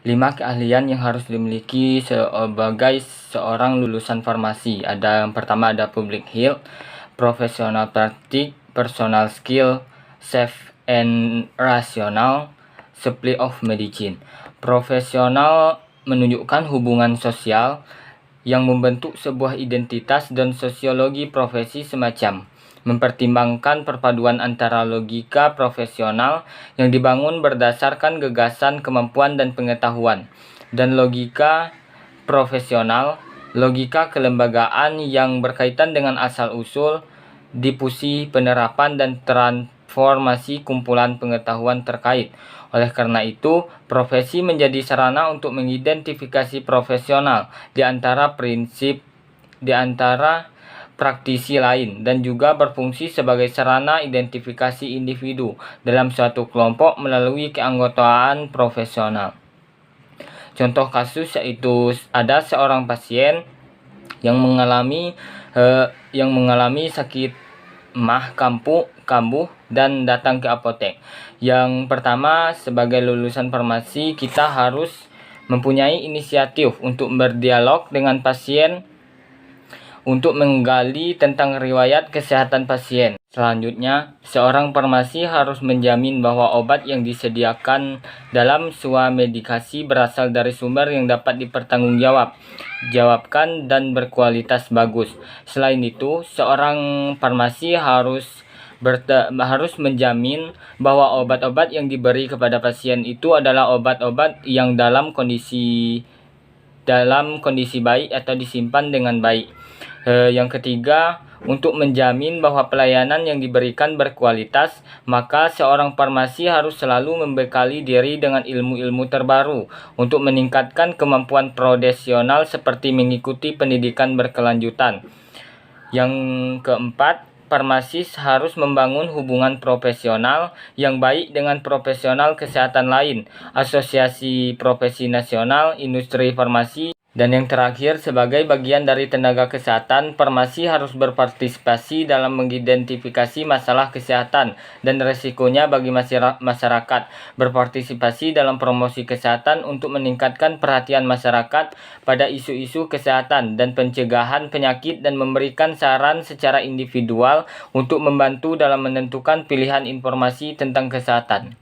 5 keahlian yang harus dimiliki sebagai seorang lulusan farmasi. Yang pertama ada public health, professional practice, personal skill, safe and rational, supply of medicine. Profesional menunjukkan hubungan sosial yang membentuk sebuah identitas dan sosiologi profesi semacam mempertimbangkan perpaduan antara logika profesional yang dibangun berdasarkan gagasan, kemampuan, dan pengetahuan, dan logika profesional, logika kelembagaan yang berkaitan dengan asal-usul, difusi, penerapan, dan transformasi kumpulan pengetahuan terkait. Oleh karena itu, profesi menjadi sarana untuk mengidentifikasi profesional di antara praktisi lain, dan juga berfungsi sebagai sarana identifikasi individu dalam suatu kelompok melalui keanggotaan profesional. Contoh kasus yaitu ada seorang pasien yang mengalami sakit mah kambuh dan datang ke apotek. Yang pertama, sebagai lulusan farmasi, kita harus mempunyai inisiatif untuk berdialog dengan pasien untuk menggali tentang riwayat kesehatan pasien. Selanjutnya, seorang farmasi harus menjamin bahwa obat yang disediakan dalam sebuah medikasi berasal dari sumber yang dapat dipertanggungjawabkan dan berkualitas bagus. Selain itu, seorang farmasi harus menjamin bahwa obat-obat yang diberi kepada pasien itu adalah obat-obat yang dalam kondisi baik atau disimpan dengan baik. Yang ketiga, untuk menjamin bahwa pelayanan yang diberikan berkualitas, maka seorang farmasi harus selalu membekali diri dengan ilmu-ilmu terbaru untuk meningkatkan kemampuan profesional seperti mengikuti pendidikan berkelanjutan. Yang keempat, farmasis harus membangun hubungan profesional yang baik dengan profesional kesehatan lain, asosiasi profesi nasional, industri farmasi. Dan yang terakhir, sebagai bagian dari tenaga kesehatan, farmasi harus berpartisipasi dalam mengidentifikasi masalah kesehatan dan resikonya bagi masyarakat, berpartisipasi dalam promosi kesehatan untuk meningkatkan perhatian masyarakat pada isu-isu kesehatan dan pencegahan penyakit, dan memberikan saran secara individual untuk membantu dalam menentukan pilihan informasi tentang kesehatan.